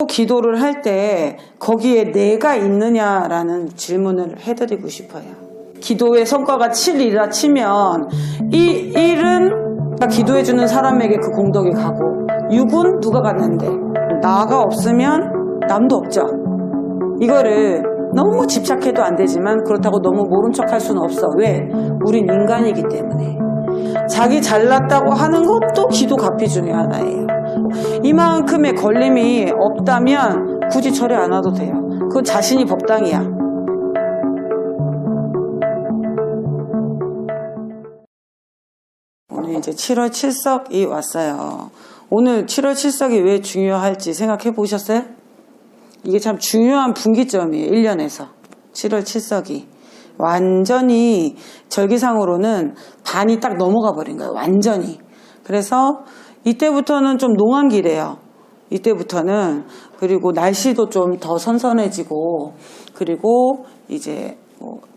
기도를 할 때 거기에 내가 있느냐라는 질문을 해드리고 싶어요. 기도의 성과가 7이라 치면 이 1은 기도해주는 사람에게 그 공덕이 가고 6은 누가 갔는데 나가 없으면 남도 없죠. 이거를 너무 집착해도 안 되지만 그렇다고 너무 모른 척 할 수는 없어. 왜? 우린 인간이기 때문에. 자기 잘났다고 하는 것도 기도 값이 중에 하나예요. 이만큼의 걸림이 없다면 굳이 절에 안 와도 돼요. 그건 자신이 법당이야. 오늘 이제 7월 7석이 왔어요. 오늘 7월 7석이 왜 중요할지 생각해 보셨어요? 이게 참 중요한 분기점이에요. 1년에서 7월 7석이 완전히 절기상으로는 반이 딱 넘어가 버린 거예요. 완전히. 그래서 이때부터는 좀 농한기래요. 이때부터는. 그리고 날씨도 좀 더 선선해지고, 그리고 이제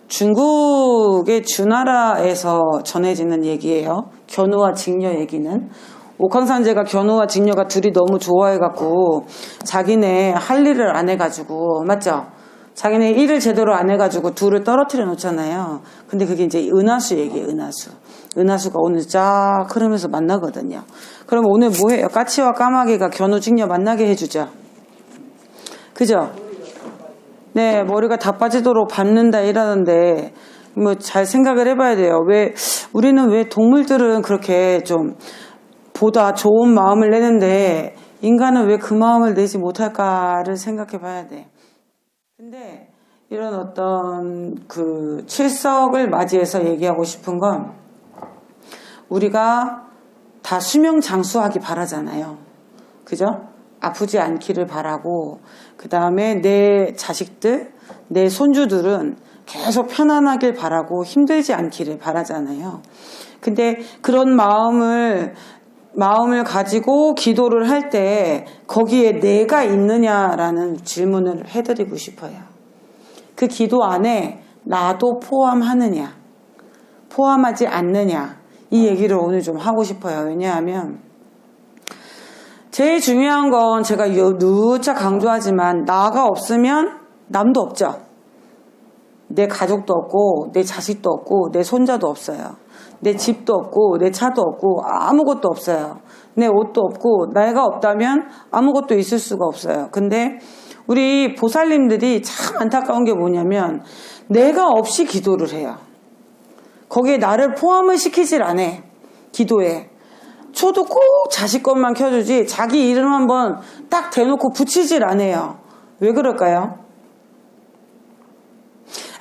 중국의 주나라에서 전해지는 얘기예요. 견우와 직녀 얘기는. 옥황상제가 견우와 직녀가 둘이 너무 좋아해갖고 자기네 할 일을 안 해가지고, 맞죠? 자기네 일을 제대로 안 해가지고 둘을 떨어뜨려 놓잖아요. 근데 그게 이제 은하수 얘기예요. 은하수가 오늘 쫙 흐르면서 만나거든요. 그럼 오늘 뭐 해요? 까치와 까마귀가 견우 직녀 만나게 해주죠. 그죠? 네, 머리가 다 빠지도록 밟는다 이러는데 뭐 잘 생각을 해봐야 돼요. 우리는 왜 동물들은 그렇게 좀 보다 좋은 마음을 내는데 인간은 왜 그 마음을 내지 못할까를 생각해 봐야 돼. 근데 이런 어떤 그 칠석을 맞이해서 얘기하고 싶은 건 우리가 다 수명장수하기 바라잖아요. 그죠? 아프지 않기를 바라고, 그 다음에 내 자식들, 내 손주들은 계속 편안하길 바라고 힘들지 않기를 바라잖아요. 근데 그런 마음을 가지고 기도를 할 때 거기에 내가 있느냐라는 질문을 해드리고 싶어요. 그 기도 안에 나도 포함하느냐, 포함하지 않느냐, 이 얘기를 오늘 좀 하고 싶어요. 왜냐하면 제일 중요한 건 제가 누차 강조하지만 나가 없으면 남도 없죠. 내 가족도 없고 내 자식도 없고 내 손자도 없어요. 내 집도 없고 내 차도 없고 아무것도 없어요. 내 옷도 없고 내가 없다면 아무것도 있을 수가 없어요. 근데 우리 보살님들이 참 안타까운 게 뭐냐면 내가 없이 기도를 해요. 거기에 나를 포함을 시키질 않아. 기도에. 초도 꼭 자식 것만 켜주지 자기 이름 한번 딱 대놓고 붙이질 않아요. 왜 그럴까요?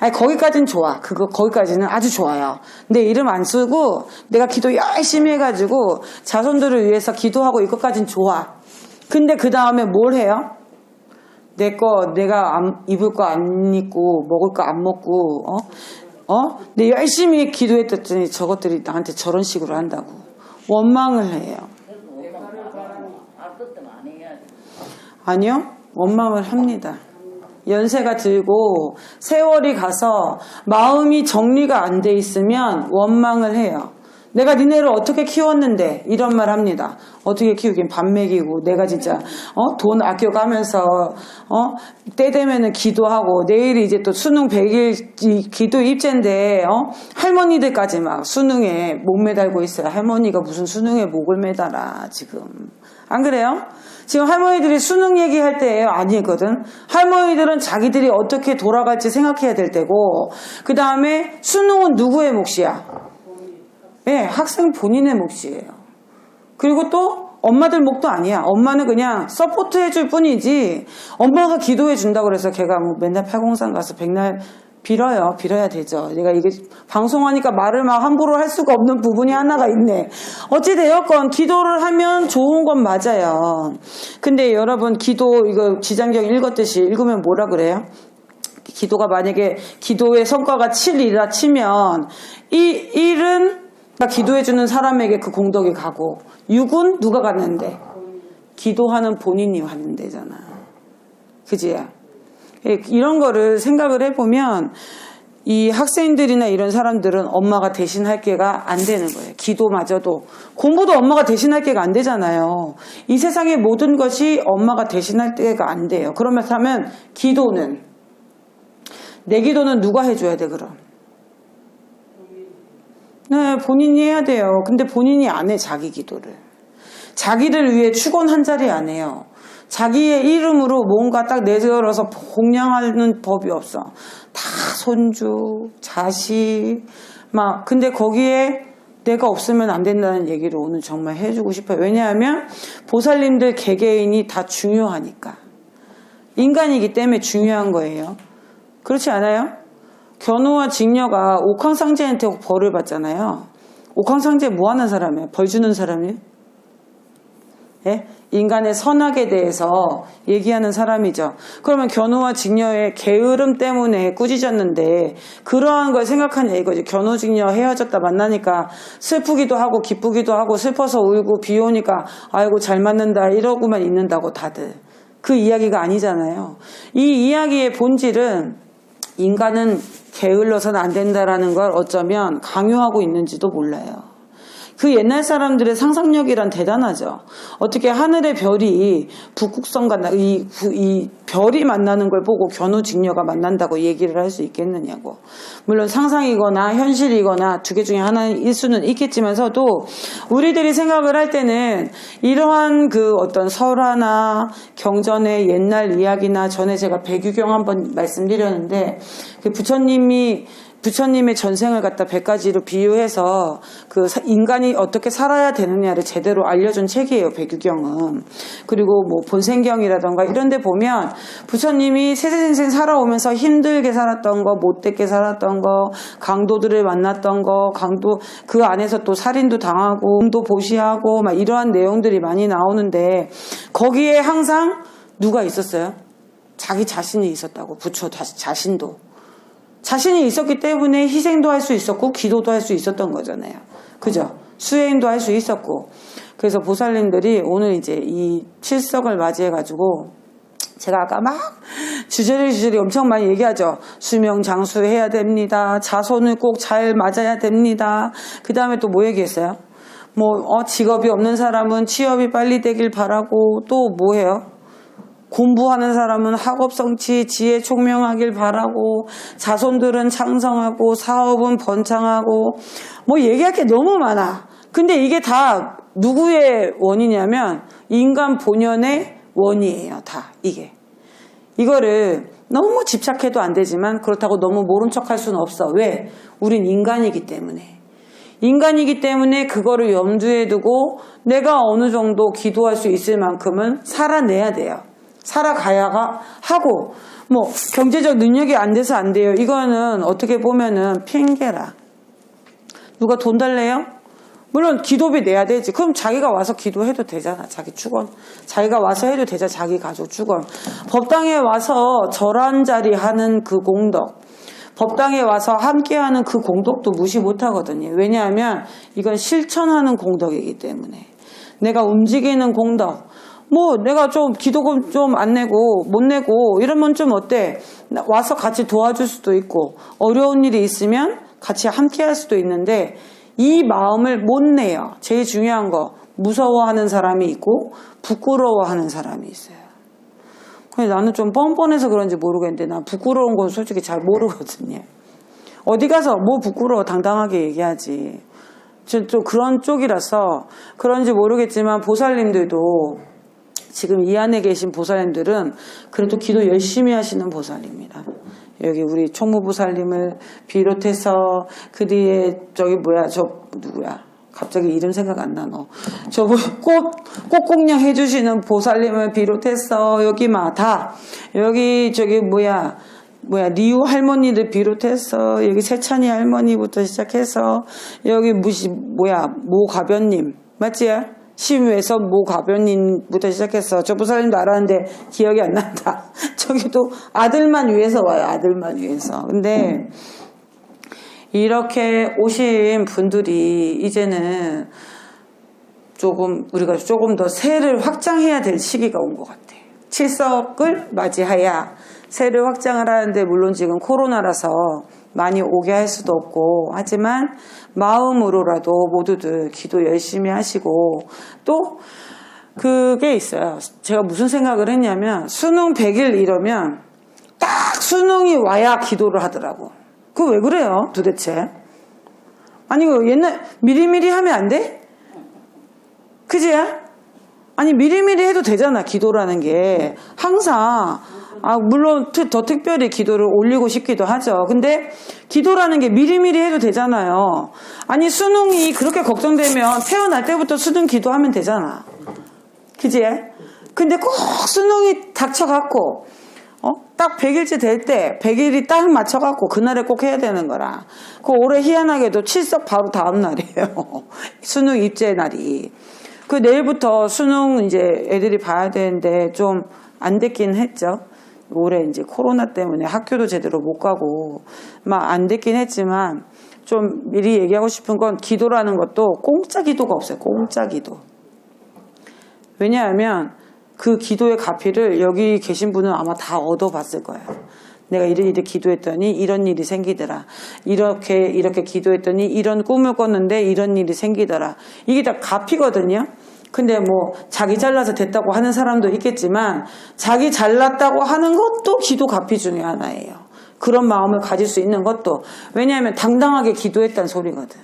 아니, 거기까지는 좋아. 거기까지는 아주 좋아요. 내 이름 안 쓰고 내가 기도 열심히 해가지고 자손들을 위해서 기도하고 이것까지는 좋아. 근데 그 다음에 뭘 해요? 내가 입을 거 안 입고 먹을 거 안 먹고 내 열심히 기도했더니 저것들이 나한테 저런 식으로 한다고 원망을 해요. 아니요, 원망을 합니다. 연세가 들고 세월이 가서 마음이 정리가 안 돼 있으면 원망을 해요. 내가 니네를 어떻게 키웠는데 이런 말 합니다. 어떻게 키우긴 밥 먹이고 내가 진짜 돈 아껴가면서 때 되면은 기도하고 내일이 이제 또 수능 100일 기도 입제인데 할머니들까지 막 수능에 목 매달고 있어요. 할머니가 무슨 수능에 목을 매달아 지금. 안 그래요? 지금 할머니들이 수능 얘기할 때예요? 아니거든. 할머니들은 자기들이 어떻게 돌아갈지 생각해야 될 때고, 그 다음에 수능은 누구의 몫이야? 네, 학생 본인의 몫이에요. 그리고 또 엄마들 몫도 아니야. 엄마는 그냥 서포트 해줄 뿐이지 엄마가 기도해 준다고 그래서 걔가 뭐 맨날 팔공산 가서 백날 빌어야 되죠. 내가 이게 방송하니까 말을 막 함부로 할 수가 없는 부분이 하나가 있네. 어찌되었건 기도를 하면 좋은 건 맞아요. 근데 여러분 기도 이거 지장경 읽었듯이 읽으면 뭐라 그래요? 기도가 만약에 기도의 성과가 7이라 치면 이 1은 기도해주는 사람에게 그 공덕이 가고 6은 누가 갔는데? 기도하는 본인이 가는 데잖아. 그지? 이런 거를 생각을 해보면 이 학생들이나 이런 사람들은 엄마가 대신할 게가 안 되는 거예요. 기도마저도. 공부도 엄마가 대신할 게가 안 되잖아요. 이 세상의 모든 것이 엄마가 대신할 게가 안 돼요. 그러면 기도는, 내 기도는 누가 해줘야 돼 그럼? 네, 본인이 해야 돼요. 근데 본인이 안 해, 자기 기도를. 자기를 위해 축원 한 자리 안 해요. 자기의 이름으로 뭔가 딱 내걸어서 공양하는 법이 없어. 다 손주, 자식, 막. 근데 거기에 내가 없으면 안 된다는 얘기를 오늘 정말 해주고 싶어요. 왜냐하면 보살님들 개개인이 다 중요하니까. 인간이기 때문에 중요한 거예요. 그렇지 않아요? 견우와 직녀가 옥황상제한테 벌을 받잖아요. 옥황상제 뭐 하는 사람이에요? 벌 주는 사람이에요? 예? 인간의 선악에 대해서 얘기하는 사람이죠. 그러면 견우와 직녀의 게으름 때문에 꾸짖었는데 그러한 걸 생각하냐 이거지. 견우 직녀 헤어졌다 만나니까 슬프기도 하고 기쁘기도 하고 슬퍼서 울고 비 오니까 아이고 잘 맞는다 이러고만 있는다고 다들. 그 이야기가 아니잖아요. 이 이야기의 본질은 인간은 게을러서는 안 된다라는 걸 어쩌면 강요하고 있는지도 몰라요. 그 옛날 사람들의 상상력이란 대단하죠. 어떻게 하늘의 별이 북극성과 이 별이 만나는 걸 보고 견우직녀가 만난다고 얘기를 할 수 있겠느냐고. 물론 상상이거나 현실이거나 두 개 중에 하나일 수는 있겠지만서도 우리들이 생각을 할 때는 이러한 그 어떤 설화나 경전의 옛날 이야기나 전에 제가 배규경 한번 말씀드렸는데 그 부처님의 전생을 갖다 100가지로 비유해서 그 인간이 어떻게 살아야 되느냐를 제대로 알려준 책이에요, 배규경은. 그리고 뭐 본생경이라던가 이런 데 보면 부처님이 세세생생 살아오면서 힘들게 살았던 거, 못되게 살았던 거, 강도들을 만났던 거, 그 안에서 또 살인도 당하고, 도 보시하고, 막 이러한 내용들이 많이 나오는데 거기에 항상 누가 있었어요? 자기 자신이 있었다고, 부처 자신도. 자신이 있었기 때문에 희생도 할 수 있었고 기도도 할 수 있었던 거잖아요. 그죠? 수행도 할 수 있었고. 그래서 보살님들이 오늘 이제 이 칠석을 맞이해가지고 제가 아까 막 주저리 엄청 많이 얘기하죠. 수명 장수해야 됩니다. 자손을 꼭 잘 맞아야 됩니다. 그 다음에 또 뭐 얘기했어요? 직업이 없는 사람은 취업이 빨리 되길 바라고 또 뭐 해요? 공부하는 사람은 학업 성취, 지혜 총명하길 바라고 자손들은 창성하고 사업은 번창하고 얘기할 게 너무 많아. 근데 이게 다 누구의 원이냐면 인간 본연의 원이에요. 다 이게. 이거를 너무 집착해도 안 되지만 그렇다고 너무 모른 척할 수는 없어. 왜? 우린 인간이기 때문에. 인간이기 때문에 그거를 염두에 두고 내가 어느 정도 기도할 수 있을 만큼은 살아내야 돼요. 살아가야 하고 경제적 능력이 안 돼서 안 돼요. 이거는 어떻게 보면은 핑계라. 누가 돈 달래요? 물론 기도비 내야 되지. 그럼 자기가 와서 기도해도 되잖아. 자기 축원. 자기가 와서 해도 되잖아. 자기 가족 축원. 법당에 와서 절한 자리 하는 그 공덕. 법당에 와서 함께하는 그 공덕도 무시 못하거든요. 왜냐하면 이건 실천하는 공덕이기 때문에. 내가 움직이는 공덕. 내가 좀 기도금 좀 안 내고 못 내고 이러면 좀 어때? 와서 같이 도와줄 수도 있고 어려운 일이 있으면 같이 함께 할 수도 있는데 이 마음을 못 내요. 제일 중요한 거 무서워하는 사람이 있고 부끄러워하는 사람이 있어요. 근데 나는 좀 뻔뻔해서 그런지 모르겠는데 난 부끄러운 건 솔직히 잘 모르거든요. 어디 가서 부끄러워 당당하게 얘기하지. 좀 그런 쪽이라서 그런지 모르겠지만 보살님들도 지금 이 안에 계신 보살님들은 그래도 기도 열심히 하시는 보살입니다. 여기 우리 총무보살님을 비롯해서 그 뒤에 누구야? 갑자기 이름 생각 안 나. 꽃공양 해주시는 보살님을 비롯해서 여기 다 여기 리우 할머니를 비롯해서 여기 세찬이 할머니부터 시작해서 여기 모 가변님 맞지? 심외서 모 가변님부터 시작해서 저 보살님도 알았는데 기억이 안 난다. 저기도 아들만 위해서 와요. 아들만 위해서. 근데 이렇게 오신 분들이 이제는 우리가 조금 더 세를 확장해야 될 시기가 온 것 같아. 칠석을 맞이해야 세를 확장을 하는데 물론 지금 코로나라서 많이 오게 할 수도 없고 하지만 마음으로라도 모두들 기도 열심히 하시고 또 그게 있어요. 제가 무슨 생각을 했냐면 수능 100일 이러면 딱 수능이 와야 기도를 하더라고. 그거 왜 그래요 도대체? 아니 옛날 미리미리 하면 안 돼? 그지? 아니 미리미리 해도 되잖아. 기도라는 게 항상 물론 더 특별히 기도를 올리고 싶기도 하죠. 근데 기도라는 게 미리미리 해도 되잖아요. 아니 수능이 그렇게 걱정되면 태어날 때부터 수능 기도하면 되잖아. 그지? 근데 꼭 수능이 닥쳐갖고 딱 100일째 될 때 100일이 딱 맞춰갖고 그날에 꼭 해야 되는 거라. 그 올해 희한하게도 출석 바로 다음 날이에요. 수능 입제 날이. 그 내일부터 수능 이제 애들이 봐야 되는데 좀 안 됐긴 했죠. 올해 이제 코로나 때문에 학교도 제대로 못 가고 막 안 됐긴 했지만 좀 미리 얘기하고 싶은 건 기도라는 것도 공짜 기도가 없어요. 공짜 기도. 왜냐하면 그 기도의 가피를 여기 계신 분은 아마 다 얻어봤을 거예요. 내가 이렇게 기도했더니 이런 일이 생기더라. 이렇게 기도했더니 이런 꿈을 꿨는데 이런 일이 생기더라. 이게 다 가피거든요. 근데 뭐 자기 잘나서 됐다고 하는 사람도 있겠지만 자기 잘났다고 하는 것도 기도 가피 중에 하나예요. 그런 마음을 가질 수 있는 것도. 왜냐하면 당당하게 기도했다는 소리거든.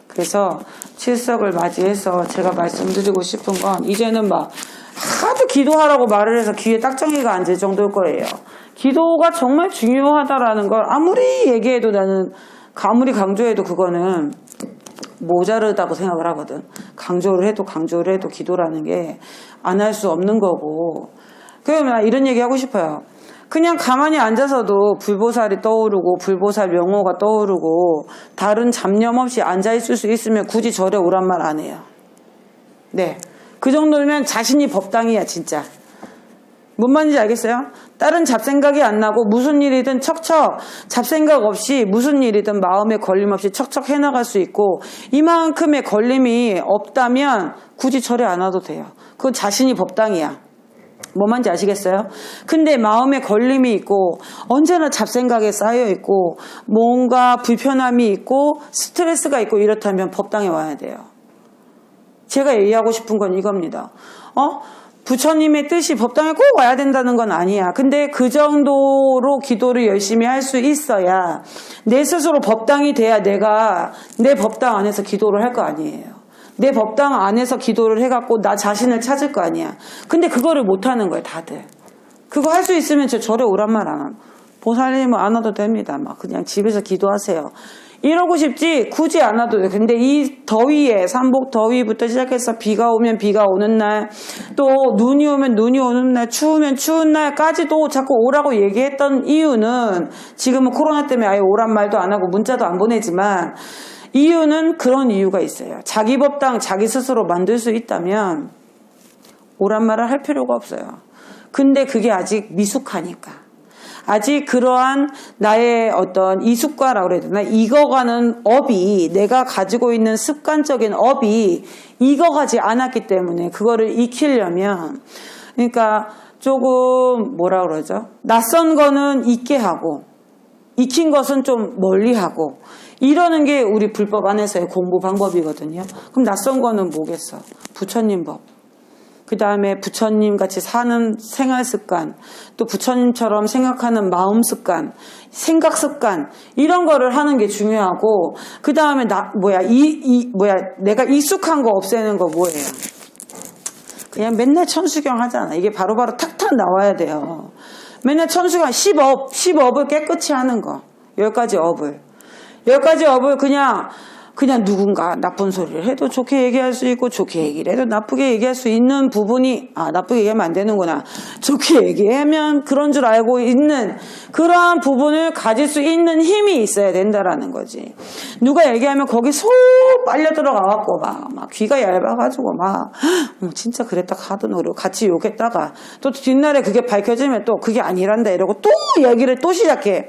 그래서 칠석을 맞이해서 제가 말씀드리고 싶은 건 이제는 막 하도 기도하라고 말을 해서 귀에 딱정이가 앉을 정도일 거예요. 기도가 정말 중요하다라는 걸 아무리 얘기해도 나는 아무리 강조해도 그거는 모자르다고 생각을 하거든. 강조를 해도 기도라는 게 안 할 수 없는 거고. 그러면 이런 얘기 하고 싶어요. 그냥 가만히 앉아서도 불보살이 떠오르고 불보살 명호가 떠오르고 다른 잡념 없이 앉아있을 수 있으면 굳이 절에 오란 말 안 해요. 네, 그 정도면 자신이 법당이야 진짜. 뭔 말인지 알겠어요? 다른 잡생각이 안 나고 무슨 일이든 척척 잡생각 없이 무슨 일이든 마음에 걸림 없이 척척 해나갈 수 있고 이만큼의 걸림이 없다면 굳이 절에 안 와도 돼요. 그건 자신이 법당이야. 뭔 말인지 아시겠어요? 근데 마음에 걸림이 있고 언제나 잡생각에 쌓여 있고 뭔가 불편함이 있고 스트레스가 있고 이렇다면 법당에 와야 돼요. 제가 얘기하고 싶은 건 이겁니다. 부처님의 뜻이 법당에 꼭 와야 된다는 건 아니야. 근데 그 정도로 기도를 열심히 할 수 있어야 내 스스로 법당이 돼야 내가 내 법당 안에서 기도를 할 거 아니에요. 내 법당 안에서 기도를 해갖고 나 자신을 찾을 거 아니야. 근데 그거를 못하는 거예요 다들. 그거 할 수 있으면 저 절에 오란 말 안 하면 보살님은 안 와도 됩니다. 막 그냥 집에서 기도하세요. 이러고 싶지 굳이 안 와도 돼. 근데 이 더위에 삼복 더위부터 시작해서 비가 오면 비가 오는 날 또 눈이 오면 눈이 오는 날 추우면 추운 날까지도 자꾸 오라고 얘기했던 이유는 지금은 코로나 때문에 아예 오란 말도 안 하고 문자도 안 보내지만 이유는 그런 이유가 있어요. 자기 법당 자기 스스로 만들 수 있다면 오란 말을 할 필요가 없어요. 근데 그게 아직 미숙하니까. 아직 그러한 나의 어떤 이숙과라고 그래야 되나? 익어가는 업이 내가 가지고 있는 습관적인 업이 익어가지 않았기 때문에 그거를 익히려면 그러니까 조금 뭐라 그러죠? 낯선 거는 잊게 하고 익힌 것은 좀 멀리 하고 이러는 게 우리 불법 안에서의 공부 방법이거든요. 그럼 낯선 거는 뭐겠어? 부처님 법. 그 다음에 부처님 같이 사는 생활 습관, 또 부처님처럼 생각하는 마음 습관, 생각 습관, 이런 거를 하는 게 중요하고, 그 다음에 내가 익숙한 거 없애는 거 뭐예요? 그냥 맨날 천수경 하잖아. 이게 바로바로 탁탁 나와야 돼요. 맨날 천수경 10업을 깨끗이 하는 거. 10가지 업을. 10가지 업을 그냥 누군가 나쁜 소리를 해도 좋게 얘기할 수 있고 좋게 얘기를 해도 나쁘게 얘기할 수 있는 부분이 나쁘게 얘기하면 안 되는구나. 좋게 얘기하면 그런 줄 알고 있는 그러한 부분을 가질 수 있는 힘이 있어야 된다라는 거지. 누가 얘기하면 거기 속 빨려 들어가갖고 막 귀가 얇아가지고 진짜 그랬다 하더노 같이 욕했다가 또 뒷날에 그게 밝혀지면 또 그게 아니란다 이러고 또 얘기를 또 시작해.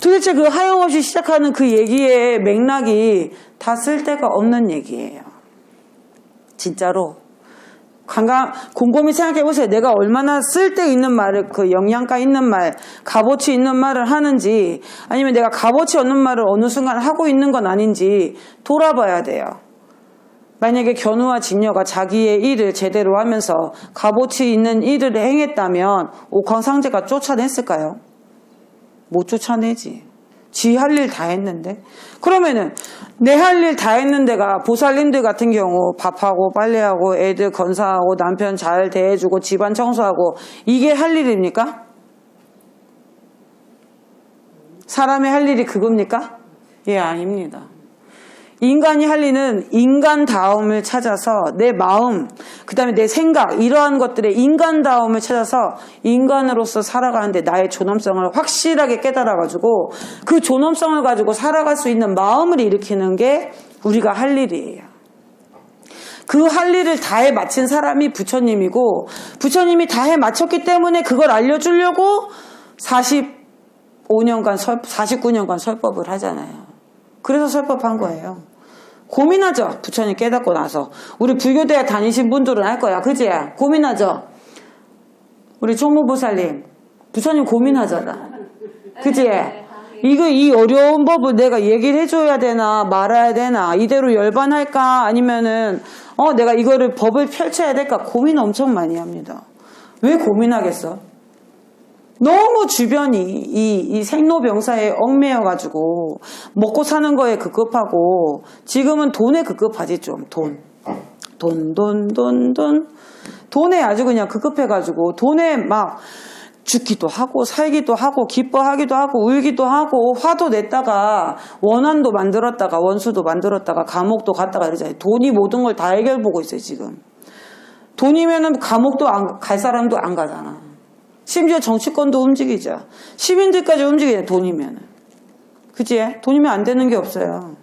도대체 그 하염없이 시작하는 그 얘기의 맥락이 다 쓸데가 없는 얘기예요. 진짜로 곰곰이 생각해보세요. 내가 얼마나 쓸데 있는 말을, 그 영양가 있는 말, 값어치 있는 말을 하는지, 아니면 내가 값어치 없는 말을 어느 순간 하고 있는 건 아닌지 돌아봐야 돼요. 만약에 견우와 진녀가 자기의 일을 제대로 하면서 값어치 있는 일을 행했다면 옥황상제가 쫓아냈을까요? 못 쫓아내지. 지 할 일 다 했는데. 그러면은 내 할 일 다 했는데가 보살님들 같은 경우 밥하고 빨래하고 애들 건사하고 남편 잘 대해주고 집안 청소하고 이게 할 일입니까? 사람의 할 일이 그겁니까? 예, 아닙니다. 인간이 할 일은 인간다움을 찾아서 내 마음, 그 다음에 내 생각, 이러한 것들의 인간다움을 찾아서 인간으로서 살아가는데 나의 존엄성을 확실하게 깨달아가지고 그 존엄성을 가지고 살아갈 수 있는 마음을 일으키는 게 우리가 할 일이에요. 그 할 일을 다해 마친 사람이 부처님이고, 부처님이 다해 마쳤기 때문에 그걸 알려주려고 49년간 설법을 하잖아요. 그래서 설법한 거예요. 고민하죠. 부처님 깨닫고 나서. 우리 불교대에 다니신 분들은 알 거야. 그지? 고민하죠. 우리 총무보살님, 부처님 고민하잖아. 그지? 이 어려운 법을 내가 얘기를 해줘야 되나 말아야 되나, 이대로 열반할까 아니면은 내가 이거를 법을 펼쳐야 될까 고민 엄청 많이 합니다. 왜 고민하겠어? 너무 주변이 이 생로병사에 얽매여가지고 먹고 사는 거에 급급하고, 지금은 돈에 급급하지. 좀 돈에 아주 그냥 급급해가지고 돈에 막 죽기도 하고 살기도 하고 기뻐하기도 하고 울기도 하고 화도 냈다가 원한도 만들었다가 원수도 만들었다가 감옥도 갔다가 이러잖아요. 돈이 모든 걸 다 해결보고 있어요. 지금 돈이면은 감옥도 갈 사람도 안 가잖아. 심지어 정치권도 움직이죠. 시민들까지 움직이죠. 돈이면. 그치? 돈이면 안 되는 게 없어요.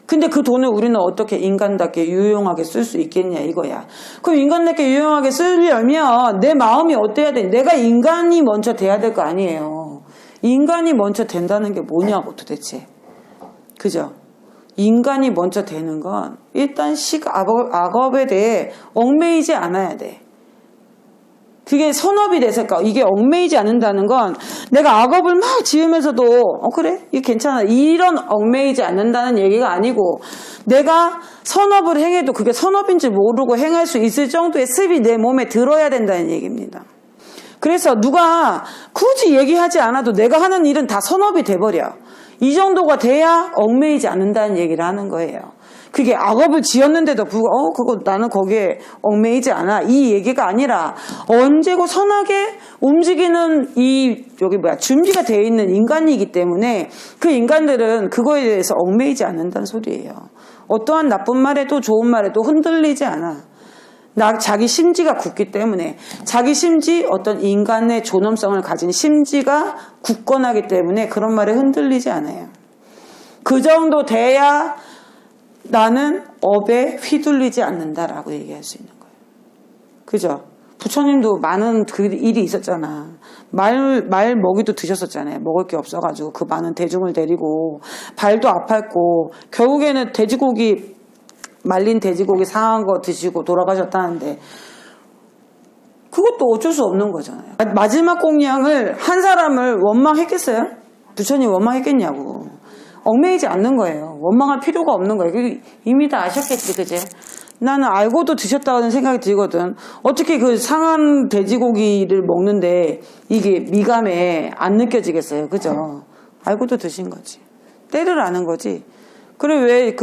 근데 그 돈을 우리는 어떻게 인간답게 유용하게 쓸 수 있겠냐 이거야. 그럼 인간답게 유용하게 쓰려면 내 마음이 어때야 돼? 내가 인간이 먼저 돼야 될 거 아니에요. 인간이 먼저 된다는 게 뭐냐고 도대체. 그죠? 인간이 먼저 되는 건 일단 악업에 대해 얽매이지 않아야 돼. 그게 선업이 됐을까? 이게 얽매이지 않는다는 건 내가 악업을 막 지으면서도 그래? 이게 괜찮아. 이런 얽매이지 않는다는 얘기가 아니고, 내가 선업을 행해도 그게 선업인지 모르고 행할 수 있을 정도의 습이 내 몸에 들어야 된다는 얘기입니다. 그래서 누가 굳이 얘기하지 않아도 내가 하는 일은 다 선업이 돼버려. 이 정도가 돼야 얽매이지 않는다는 얘기를 하는 거예요. 그게 악업을 지었는데도 불구하고 그거 나는 거기에 얽매이지 않아, 이 얘기가 아니라 언제고 선하게 움직이는 준비가 되어 있는 인간이기 때문에 그 인간들은 그거에 대해서 얽매이지 않는다는 소리예요. 어떠한 나쁜 말에도 좋은 말에도 흔들리지 않아. 자기 심지가 굳기 때문에, 자기 심지, 어떤 인간의 존엄성을 가진 심지가 굳건하기 때문에 그런 말에 흔들리지 않아요. 그 정도 돼야 나는 업에 휘둘리지 않는다라고 얘기할 수 있는 거예요. 그죠? 부처님도 많은 그 일이 있었잖아. 말 먹이도 드셨었잖아요. 먹을 게 없어가지고 그 많은 대중을 데리고 발도 아팠고 결국에는 말린 돼지고기 상한 거 드시고 돌아가셨다는데, 그것도 어쩔 수 없는 거잖아요. 마지막 공양을 한 사람을 원망했겠어요? 부처님 원망했겠냐고. 얽매이지 않는 거예요. 원망할 필요가 없는 거예요. 이미 다 아셨겠지, 그제? 나는 알고도 드셨다는 생각이 들거든. 어떻게 그 상한 돼지고기를 먹는데 이게 미감에 안 느껴지겠어요, 그죠? 알고도 드신 거지. 때를 아는 거지. 그래, 왜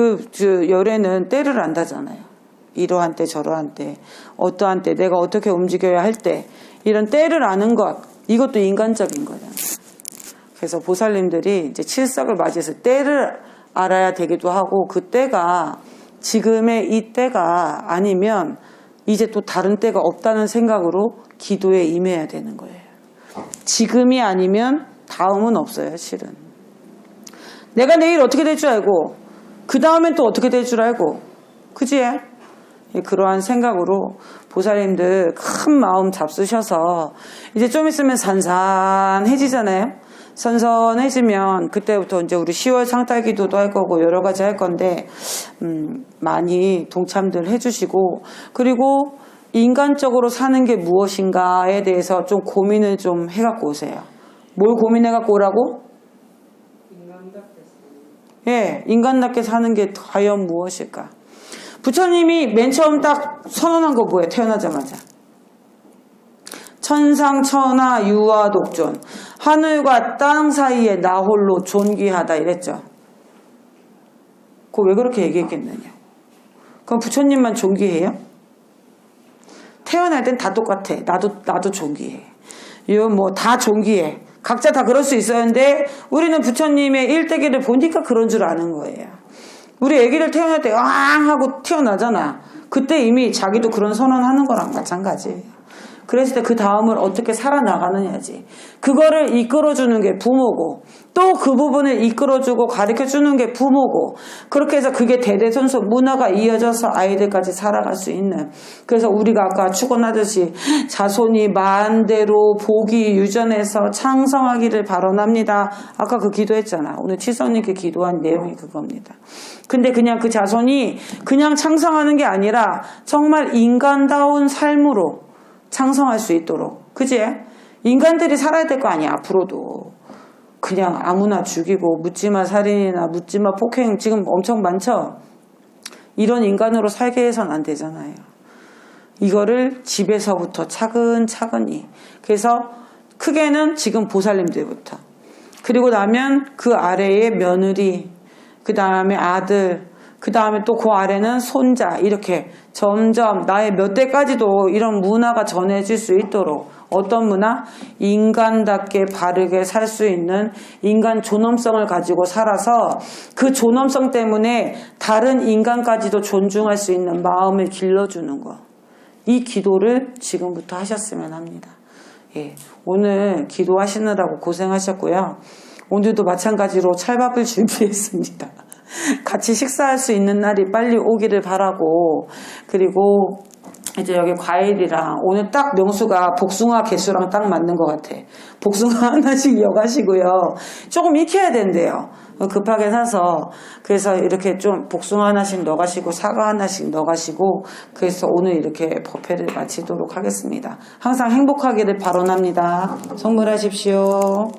열애는 때를 안다잖아요. 이러한 때 저러한 때, 어떠한 때, 내가 어떻게 움직여야 할 때, 이런 때를 아는 것, 이것도 인간적인 거잖아요. 그래서 보살님들이 이제 칠석을 맞이해서 때를 알아야 되기도 하고, 그 때가 지금의 이 때가 아니면 이제 또 다른 때가 없다는 생각으로 기도에 임해야 되는 거예요. 지금이 아니면 다음은 없어요, 실은. 내가 내일 어떻게 될 줄 알고, 그 다음엔 또 어떻게 될 줄 알고, 그지? 그러한 생각으로 보살님들 큰 마음 잡수셔서 이제 좀 있으면 산산해지잖아요. 선선해지면 그때부터 이제 우리 10월 상달 기도도 할 거고 여러 가지 할 건데 많이 동참들 해주시고, 그리고 인간적으로 사는 게 무엇인가에 대해서 좀 고민을 좀 해갖고 오세요. 뭘 고민해갖고 오라고? 예, 인간답게 사는 게 과연 무엇일까? 부처님이 맨 처음 딱 선언한 거 뭐예요? 태어나자마자. 천상천하 유아독존, 하늘과 땅 사이에 나 홀로 존귀하다 이랬죠. 그거 왜 그렇게 얘기했겠느냐? 그럼 부처님만 존귀해요? 태어날 땐 다 똑같아. 나도 존귀해. 이거 뭐 다 존귀해. 각자 다 그럴 수 있었는데 우리는 부처님의 일대기를 보니까 그런 줄 아는 거예요. 우리 애기를 태어날 때 앙 하고 태어나잖아. 그때 이미 자기도 그런 선언하는 거랑 마찬가지예요. 그랬을 때 그 다음을 어떻게 살아나가느냐지. 그거를 이끌어주는 게 부모고, 또 그 부분을 이끌어주고 가르쳐주는 게 부모고, 그렇게 해서 그게 대대손손 문화가 이어져서 아이들까지 살아갈 수 있는. 그래서 우리가 아까 축원하듯이 자손이 만대로 복이 유전해서 창성하기를 발언합니다. 아까 그 기도했잖아. 오늘 치성님께 기도한 내용이 그겁니다. 근데 그냥 그 자손이 그냥 창성하는 게 아니라 정말 인간다운 삶으로 창성할 수 있도록. 그지? 인간들이 살아야 될 거 아니야, 앞으로도. 그냥 아무나 죽이고 묻지마 살인이나 묻지마 폭행 지금 엄청 많죠? 이런 인간으로 살게 해서는 안 되잖아요. 이거를 집에서부터 차근차근히. 그래서 크게는 지금 보살님들부터. 그리고 나면 그 아래에 며느리, 그 다음에 아들, 그 다음에 또 그 아래는 손자, 이렇게 점점 나의 몇 대까지도 이런 문화가 전해질 수 있도록. 어떤 문화? 인간답게 바르게 살 수 있는 인간 존엄성을 가지고 살아서 그 존엄성 때문에 다른 인간까지도 존중할 수 있는 마음을 길러주는 거. 이 기도를 지금부터 하셨으면 합니다. 예, 오늘 기도하시느라고 고생하셨고요. 오늘도 마찬가지로 찰밥을 준비했습니다. 같이 식사할 수 있는 날이 빨리 오기를 바라고, 그리고 이제 여기 과일이랑 오늘 딱 명수가 복숭아 개수랑 딱 맞는 것 같아. 복숭아 하나씩 이어가시고요. 조금 익혀야 된대요. 급하게 사서. 그래서 이렇게 좀 복숭아 하나씩 넣어가시고 사과 하나씩 넣어가시고, 그래서 오늘 이렇게 법회를 마치도록 하겠습니다. 항상 행복하기를 발언합니다. 성불하십시오.